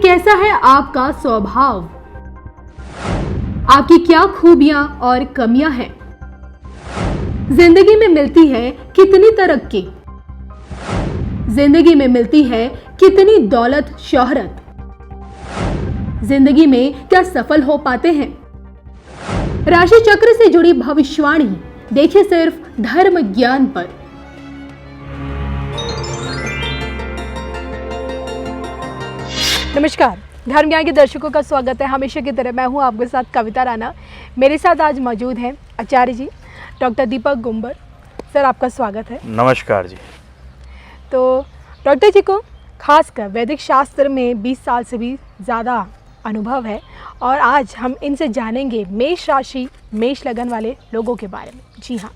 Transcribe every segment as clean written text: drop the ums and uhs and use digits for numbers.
कैसा है आपका स्वभाव, आपकी क्या खूबियां और कमियां हैं, जिंदगी में मिलती है कितनी तरक्की, जिंदगी में मिलती है कितनी दौलत शोहरत, जिंदगी में क्या सफल हो पाते हैं। राशि चक्र से जुड़ी भविष्यवाणी देखिए सिर्फ धर्म ज्ञान पर। नमस्कार, धर्म ज्ञान के दर्शकों का स्वागत है। हमेशा की तरह मैं हूं आपके साथ कविता राणा। मेरे साथ आज मौजूद हैं आचार्य जी डॉक्टर दीपक गुंबर। सर, आपका स्वागत है। नमस्कार जी। तो डॉक्टर जी को खासकर वैदिक शास्त्र में 20 साल से भी ज़्यादा अनुभव है और आज हम इनसे जानेंगे मेष राशि, मेष लगन वाले लोगों के बारे में। जी हाँ,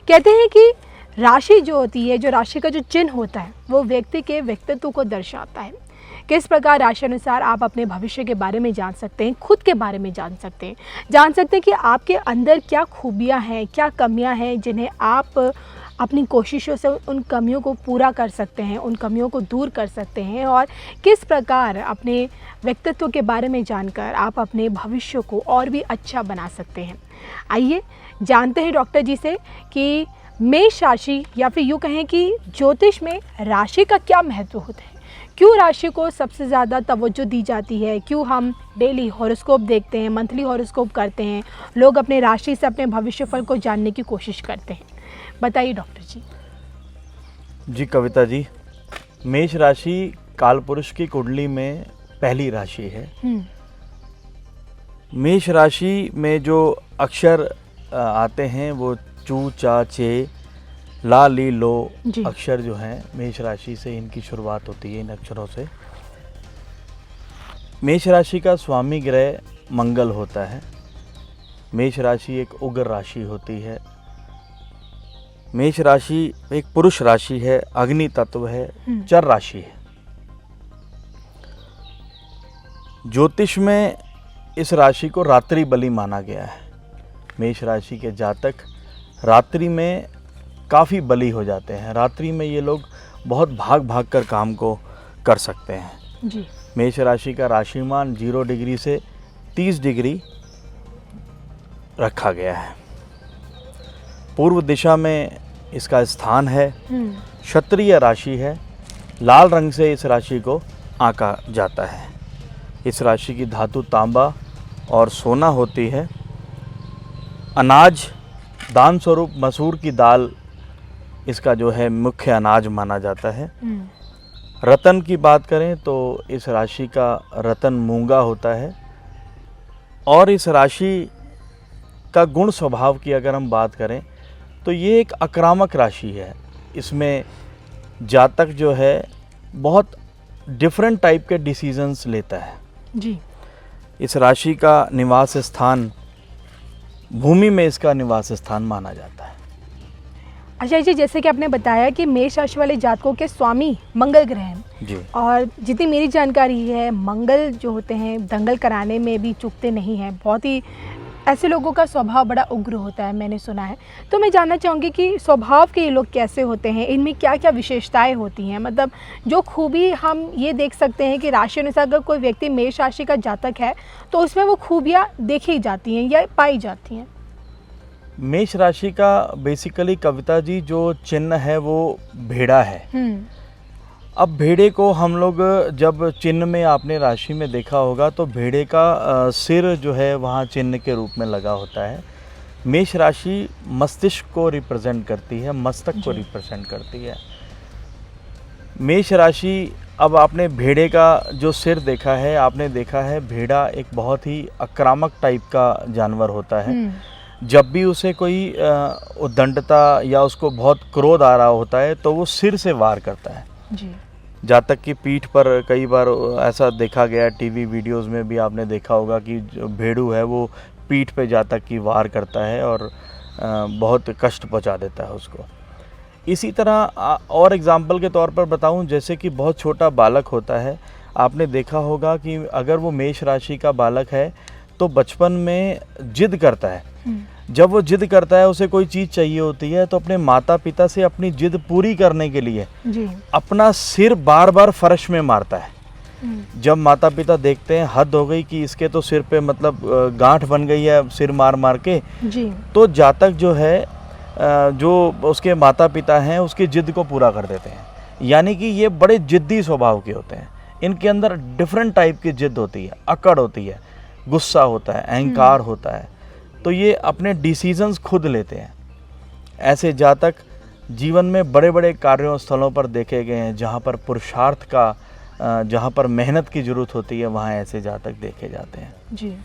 कहते हैं कि राशि जो होती है, जो राशि का जो चिन्ह होता है, वो व्यक्ति के व्यक्तित्व को दर्शाता है। किस प्रकार राशि अनुसार आप अपने भविष्य के बारे में जान सकते हैं, खुद के बारे में जान सकते हैं कि आपके अंदर क्या खूबियां हैं, क्या कमियां हैं, जिन्हें आप अपनी कोशिशों से उन कमियों को पूरा कर सकते हैं, उन कमियों को दूर कर सकते हैं और किस प्रकार अपने व्यक्तित्व के बारे में जानकर आप अपने भविष्य को और भी अच्छा बना सकते हैं। आइए जानते हैं डॉक्टर जी से कि मेष राशि या फिर यूँ कहें कि ज्योतिष में राशि का क्या महत्व होता है, क्यों राशि को सबसे ज़्यादा तवज्जो दी जाती है, क्यों हम डेली हॉरोस्कोप देखते हैं, मंथली हॉरोस्कोप करते हैं, लोग अपने राशि से अपने भविष्यफल को जानने की कोशिश करते हैं। बताइए डॉक्टर जी। जी कविता जी, मेष राशि कालपुरुष की कुंडली में पहली राशि है। मेष राशि में जो अक्षर आते हैं वो चू चा चे ला ली लो अक्षर जो हैं मेष राशि से इनकी शुरुआत होती है। इन अक्षरों से मेष राशि का स्वामी ग्रह मंगल होता है। मेष राशि एक उग्र राशि होती है। मेष राशि एक पुरुष राशि है, अग्नि तत्व है, चर राशि है। ज्योतिष में इस राशि को रात्रि बलि माना गया है। मेष राशि के जातक रात्रि में काफ़ी बली हो जाते हैं। रात्रि में ये लोग बहुत भाग भाग कर काम को कर सकते हैं जी। मेष राशि का राशिमान 0 डिग्री से 30 डिग्री रखा गया है। पूर्व दिशा में इसका स्थान है। क्षत्रिय राशि है। लाल रंग से इस राशि को आंका जाता है। इस राशि की धातु तांबा और सोना होती है। अनाज दान स्वरूप मसूर की दाल इसका जो है मुख्य अनाज माना जाता है। रतन की बात करें तो इस राशि का रतन मूंगा होता है। और इस राशि का गुण स्वभाव की अगर हम बात करें तो ये एक आक्रामक राशि है। इसमें जातक जो है बहुत डिफरेंट टाइप के डिसीजंस लेता है जी। इस राशि का निवास स्थान भूमि में इसका निवास स्थान माना जाता है। अच्छा जी, जैसे कि आपने बताया कि मेष राशि वाले जातकों के स्वामी मंगल ग्रह हैं जी। और जितनी मेरी जानकारी है, मंगल जो होते हैं दंगल कराने में भी चूकते नहीं हैं। बहुत ही ऐसे लोगों का स्वभाव बड़ा उग्र होता है, मैंने सुना है। तो मैं जानना चाहूँगी कि स्वभाव के ये लोग कैसे होते हैं, इनमें क्या क्या विशेषताएं होती हैं। मतलब जो खूबी हम ये देख सकते हैं कि राशि अनुसार अगर कोई व्यक्ति मेष राशि का जातक है तो उसमें वो खूबियाँ देखी जाती हैं या पाई जाती हैं। मेष राशि का बेसिकली कविता जी जो चिन्ह है वो भेड़ा है। अब भेड़े को हम लोग जब चिन्ह में आपने राशि में देखा होगा तो भेड़े का सिर जो है वहाँ चिन्ह के रूप में लगा होता है। मेष राशि मस्तिष्क को रिप्रेजेंट करती है, मस्तक को रिप्रेजेंट करती है। मेष राशि, अब आपने भेड़े का जो सिर देखा है, आपने देखा है भेड़ा एक बहुत ही आक्रामक टाइप का जानवर होता है। जब भी उसे कोई उद्दंडता या उसको बहुत क्रोध आ रहा होता है तो वो सिर से वार करता है जी। जातक की पीठ पर कई बार ऐसा देखा गया, टीवी वीडियोस में भी आपने देखा होगा कि जो भेड़ू है वो पीठ पे जातक की वार करता है और बहुत कष्ट पहुंचा देता है उसको। इसी तरह और एग्जाम्पल के तौर पर बताऊं, जैसे कि बहुत छोटा बालक होता है, आपने देखा होगा कि अगर वो मेष राशि का बालक है तो बचपन में जिद करता है। जब वो जिद करता है, उसे कोई चीज़ चाहिए होती है तो अपने माता पिता से अपनी जिद पूरी करने के लिए जी। अपना सिर बार बार फर्श में मारता है। जब माता पिता देखते हैं हद हो गई कि इसके तो सिर पे मतलब गांठ बन गई है सिर मार मार के जी। तो जातक जो है जो उसके माता पिता हैं उसकी जिद को पूरा कर देते हैं। यानी कि ये बड़े जिद्दी स्वभाव के होते हैं, इनके अंदर डिफरेंट टाइप की जिद होती है, अकड़ होती है, गुस्सा होता है, अहंकार होता है, तो ये अपने डिसीजंस खुद लेते हैं। ऐसे जातक जीवन में बड़े बड़े कार्यों स्थलों पर देखे गए हैं, जहाँ पर पुरुषार्थ का जहाँ पर मेहनत की ज़रूरत होती है वहाँ ऐसे जातक देखे जाते हैं। जी।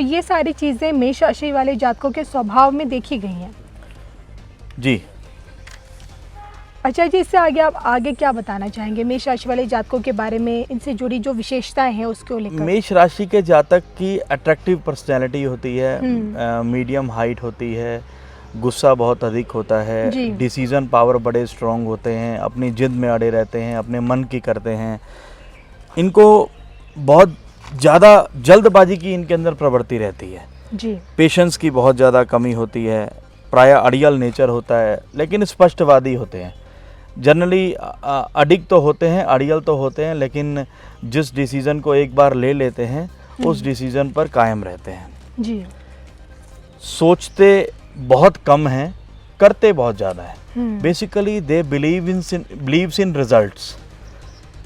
ये सारी चीज़ें मेष राशि वाले जातकों के स्वभाव में देखी गई हैं। जी। अच्छा जी, इससे आगे आप आगे क्या बताना चाहेंगे मेष राशि वाले जातकों के बारे में, इनसे जुड़ी जो विशेषताएं हैं उसको लेकर? मेष राशि के जातक की अट्रैक्टिव पर्सनैलिटी होती है, मीडियम हाइट होती है, गुस्सा बहुत अधिक होता है, डिसीजन पावर बड़े स्ट्रॉन्ग होते हैं, अपनी जिद में अड़े रहते हैं, अपने मन की करते हैं, इनको बहुत ज़्यादा जल्दबाजी की इनके अंदर प्रवृत्ति रहती है जी। पेशेंस की बहुत ज़्यादा कमी होती है, प्रायः अड़ियल नेचर होता है, लेकिन स्पष्टवादी होते हैं। जनरली अडिक्ट तो होते हैं, अड़ियल तो होते हैं, लेकिन जिस डिसीज़न को एक बार ले लेते हैं उस डिसीज़न पर कायम रहते हैं जी। सोचते बहुत कम हैं, करते बहुत ज़्यादा है। Basically they believes in results.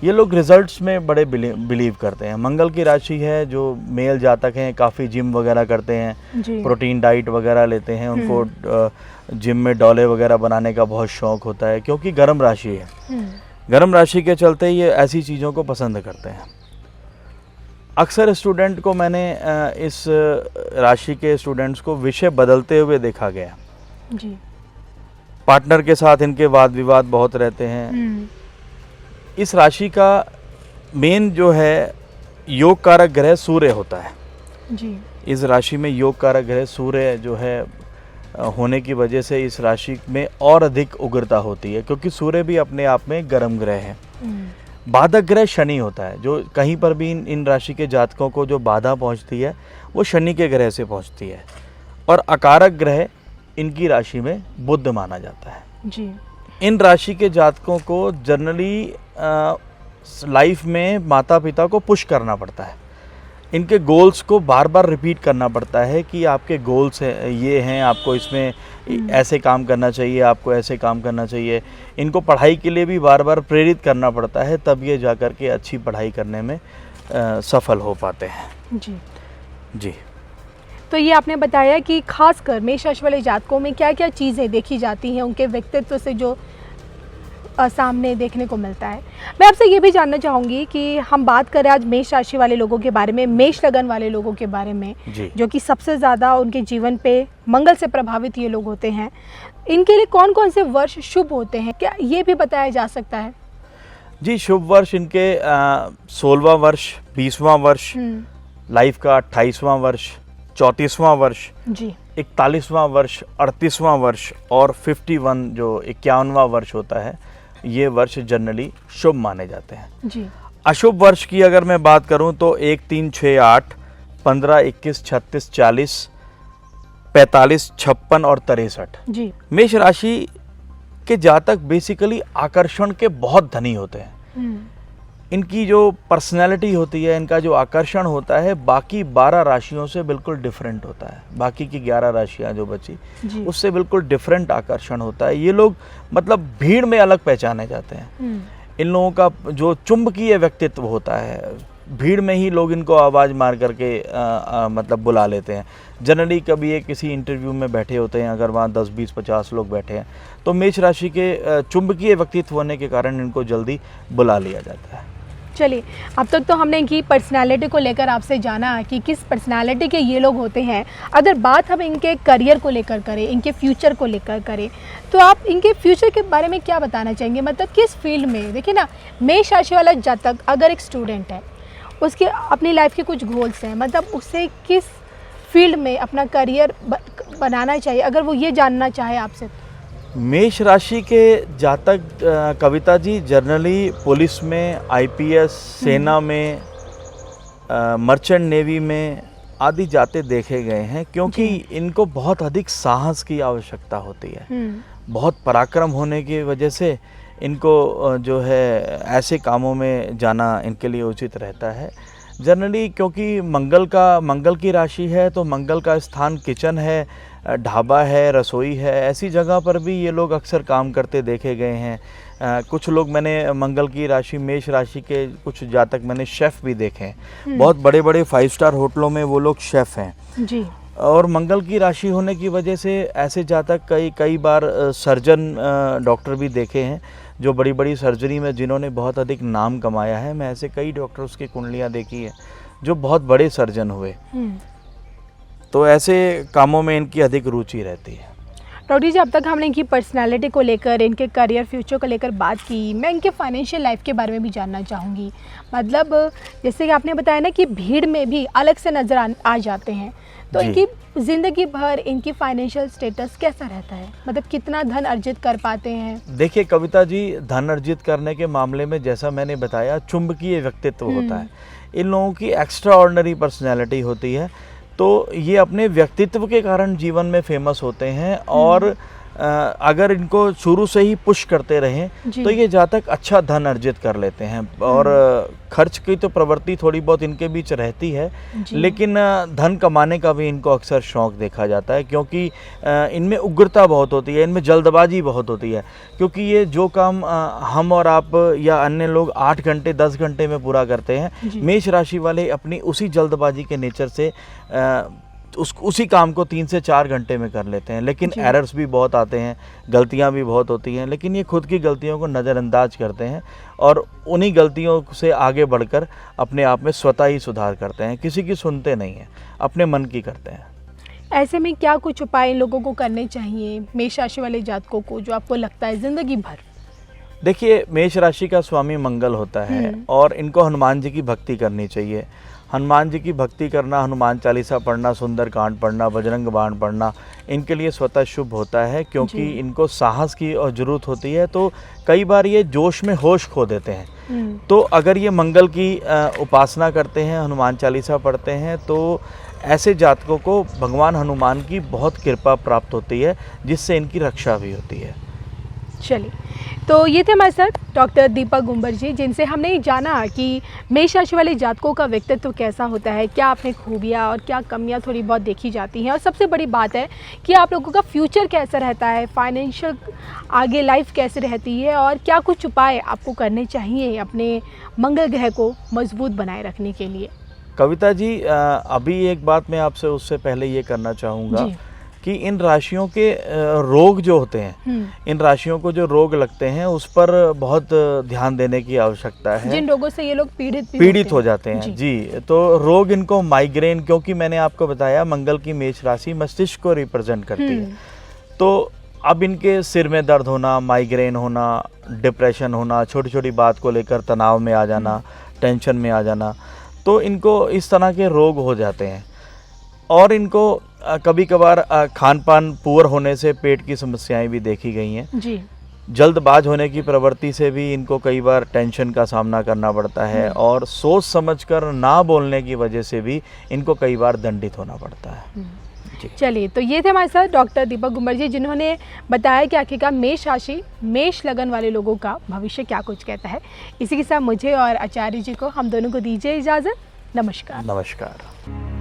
ये लोग रिजल्ट्स में बड़े बिलीव करते हैं। मंगल की राशि है, जो मेल जातक हैं काफ़ी जिम वगैरह करते हैं, प्रोटीन डाइट वगैरह लेते हैं, उनको जिम में डोले वगैरह बनाने का बहुत शौक होता है, क्योंकि गर्म राशि है। गर्म राशि के चलते ये ऐसी चीज़ों को पसंद करते हैं। अक्सर स्टूडेंट को मैंने इस राशि के स्टूडेंट्स को विषय बदलते हुए देखा गया जी। पार्टनर के साथ इनके वाद विवाद बहुत रहते हैं। इस राशि का मेन जो है योग कारक ग्रह सूर्य होता है जी। इस राशि में योग कारक ग्रह सूर्य जो है होने की वजह से इस राशि में और अधिक उग्रता होती है, क्योंकि सूर्य भी अपने आप में गर्म ग्रह है। बाधक ग्रह शनि होता है, जो कहीं पर भी इन राशि के जातकों को जो बाधा पहुंचती है वो शनि के ग्रह से पहुंचती है। और अकारक ग्रह इनकी राशि में बुध माना जाता है जी। इन राशि के जातकों को जनरली लाइफ में माता पिता को पुश करना पड़ता है, इनके गोल्स को बार बार रिपीट करना पड़ता है कि आपके गोल्स ये हैं, आपको इसमें ऐसे काम करना चाहिए, आपको ऐसे काम करना चाहिए। इनको पढ़ाई के लिए भी बार बार प्रेरित करना पड़ता है, तब ये जाकर के अच्छी पढ़ाई करने में सफल हो पाते हैं जी। जी। तो ये आपने बताया कि खासकर मेष राशि वाले जातकों में क्या क्या चीज़ें देखी जाती हैं, उनके व्यक्तित्व से जो सामने देखने को मिलता है। मैं आपसे ये भी जानना चाहूँगी कि हम बात करें आज मेष राशि वाले लोगों के बारे में, मेष लगन वाले लोगों के बारे में, जो कि सबसे ज़्यादा उनके जीवन पे मंगल से प्रभावित ये लोग होते हैं, इनके लिए कौन कौन से वर्ष शुभ होते हैं, क्या ये भी बताया जा सकता है? जी, शुभ वर्ष इनके 16वां वर्ष, 20वां वर्ष, लाइफ का 28वां वर्ष, 34वां वर्ष जी, 41वां वर्ष, 38वां वर्ष और 51 जो 51वां वर्ष होता है, ये वर्ष जनरली शुभ माने जाते हैं जी। अशुभ वर्ष की अगर मैं बात करूं तो 1, 3, 6, 8, 15, 21, 36, 40, 45, 56 और 63 जी। मेष राशि के जातक बेसिकली आकर्षण के बहुत धनी होते हैं। इनकी जो पर्सनैलिटी होती है, इनका जो आकर्षण होता है बाकी 12 राशियों से बिल्कुल डिफरेंट होता है। बाकी की 11 राशियां जो बची उससे बिल्कुल डिफरेंट आकर्षण होता है। ये लोग मतलब भीड़ में अलग पहचाने जाते हैं। इन लोगों का जो चुंबकीय व्यक्तित्व होता है, भीड़ में ही लोग इनको आवाज़ मार करके मतलब बुला लेते हैं। जनरली कभी ये किसी इंटरव्यू में बैठे होते हैं, अगर वहाँ 10, 20, 50 लोग बैठे हैं तो मेष राशि के चुंबकीय व्यक्तित्व होने के कारण इनको जल्दी बुला लिया जाता है। चलिए, अब तक तो हमने इनकी पर्सनालिटी को लेकर आपसे जाना कि किस पर्सनालिटी के ये लोग होते हैं। अगर बात हम इनके करियर को लेकर करें, इनके फ्यूचर को लेकर करें, तो आप इनके फ्यूचर के बारे में क्या बताना चाहेंगे? मतलब किस फील्ड में? देखिए ना, मेष राशि वाला जातक अगर एक स्टूडेंट है, उसके अपनी लाइफ के कुछ गोल्स हैं, मतलब उसे किस फील्ड में अपना करियर बनाना चाहिए, अगर वो ये जानना चाहे आपसे। मेष राशि के जातक कविता जी जनरली पुलिस में, आईपीएस, सेना में, मर्चेंट नेवी में आदि जाते देखे गए हैं, क्योंकि इनको बहुत अधिक साहस की आवश्यकता होती है। बहुत पराक्रम होने की वजह से इनको जो है ऐसे कामों में जाना इनके लिए उचित रहता है जनरली, क्योंकि मंगल की राशि है तो मंगल का स्थान किचन है, ढाबा है, रसोई है, ऐसी जगह पर भी ये लोग अक्सर काम करते देखे गए हैं। कुछ लोग मैंने मंगल की राशि मेष राशि के कुछ जातक मैंने शेफ़ भी देखे हैं, बहुत बड़े बड़े 5 स्टार होटलों में वो लोग शेफ़ हैं जी। और मंगल की राशि होने की वजह से ऐसे जातक कई बार सर्जन डॉक्टर भी देखे हैं, जो बड़ी बड़ी सर्जरी में जिन्होंने बहुत अधिक नाम कमाया है। मैं ऐसे कई डॉक्टर्स की कुंडलियाँ देखी हैं जो बहुत बड़े सर्जन हुए, तो ऐसे कामों में इनकी अधिक रुचि रहती है। डॉक्टर जी, अब तक हमने इनकी पर्सनालिटी को लेकर, इनके करियर फ्यूचर को लेकर बात की, मैं इनके फाइनेंशियल लाइफ के बारे में भी जानना चाहूँगी। मतलब जैसे कि आपने बताया ना कि भीड़ में भी अलग से नज़र आ जाते हैं, तो इनकी ज़िंदगी भर इनकी फाइनेंशियल स्टेटस कैसा रहता है, मतलब कितना धन अर्जित कर पाते हैं? देखिए कविता जी, धन अर्जित करने के मामले में जैसा मैंने बताया चुंबकीय व्यक्तित्व होता है, इन लोगों की एक्स्ट्रा ऑर्डिनरी पर्सनैलिटी होती है, तो ये अपने व्यक्तित्व के कारण जीवन में फेमस होते हैं और अगर इनको शुरू से ही पुश करते रहें तो ये जातक अच्छा धन अर्जित कर लेते हैं और खर्च की तो प्रवृत्ति थोड़ी बहुत इनके बीच रहती है, लेकिन धन कमाने का भी इनको अक्सर शौक देखा जाता है, क्योंकि इनमें उग्रता बहुत होती है, इनमें जल्दबाजी बहुत होती है, क्योंकि ये जो काम हम और आप या अन्य लोग 8 घंटे 10 घंटे में पूरा करते हैं, मेष राशि वाले अपनी उसी जल्दबाजी के नेचर से उसी काम को 3 से 4 घंटे में कर लेते हैं। लेकिन एरर्स भी बहुत आते हैं, गलतियां भी बहुत होती हैं, लेकिन ये खुद की गलतियों को नज़रअंदाज करते हैं और उन्हीं गलतियों से आगे बढ़कर अपने आप में स्वतः ही सुधार करते हैं, किसी की सुनते नहीं हैं, अपने मन की करते हैं। ऐसे में क्या कुछ उपाय इन लोगों को करने चाहिए, मेष राशि वाले जातकों को, जो आपको लगता है ज़िंदगी भर? देखिए, मेष राशि का स्वामी मंगल होता है और इनको हनुमान जी की भक्ति करनी चाहिए। हनुमान जी की भक्ति करना, हनुमान चालीसा पढ़ना, सुंदरकांड पढ़ना, बजरंग बाण पढ़ना इनके लिए स्वतः शुभ होता है, क्योंकि इनको साहस की और ज़रूरत होती है, तो कई बार ये जोश में होश खो देते हैं। तो अगर ये मंगल की उपासना करते हैं, हनुमान चालीसा पढ़ते हैं, तो ऐसे जातकों को भगवान हनुमान की बहुत कृपा प्राप्त होती है, जिससे इनकी रक्षा भी होती है। चलिए, तो ये थे हमारे साथ डॉक्टर दीपक गुंबर जी, जिनसे हमने जाना कि मेष राशि वाले जातकों का व्यक्तित्व कैसा होता है, क्या अपने खूबियाँ और क्या कमियाँ थोड़ी बहुत देखी जाती हैं, और सबसे बड़ी बात है कि आप लोगों का फ्यूचर कैसा रहता है, फाइनेंशियल आगे लाइफ कैसे रहती है, और क्या कुछ उपाय आपको करने चाहिए अपने मंगल ग्रह को मजबूत बनाए रखने के लिए। कविता जी, अभी एक बात मैं आपसे उससे पहले ये करना चाहूँगा कि इन राशियों के रोग जो होते हैं, इन राशियों को जो रोग लगते हैं उस पर बहुत ध्यान देने की आवश्यकता है। जिन रोगों से ये लोग पीड़ित हो जाते हैं जी, तो रोग इनको माइग्रेन, क्योंकि मैंने आपको बताया मंगल की मेष राशि मस्तिष्क को रिप्रेजेंट करती है, तो अब इनके सिर में दर्द होना, माइग्रेन होना, डिप्रेशन होना, छोटी छोटी बात को लेकर तनाव में आ जाना, टेंशन में आ जाना, तो इनको इस तरह के रोग हो जाते हैं। और इनको कभी कभार खान पान पुअर होने से पेट की समस्याएं भी देखी गई हैं जी। जल्दबाज होने की प्रवृत्ति से भी इनको कई बार टेंशन का सामना करना पड़ता है, और सोच समझकर ना बोलने की वजह से भी इनको कई बार दंडित होना पड़ता है। चलिए, तो ये थे हमारे साथ डॉक्टर दीपक गुंबर जी, जिन्होंने बताया कि आखिरकार मेष राशि, मेष लगन वाले लोगों का भविष्य क्या कुछ कहता है। इसी के साथ मुझे और आचार्य जी को, हम दोनों को दीजिए इजाज़त। नमस्कार। नमस्कार।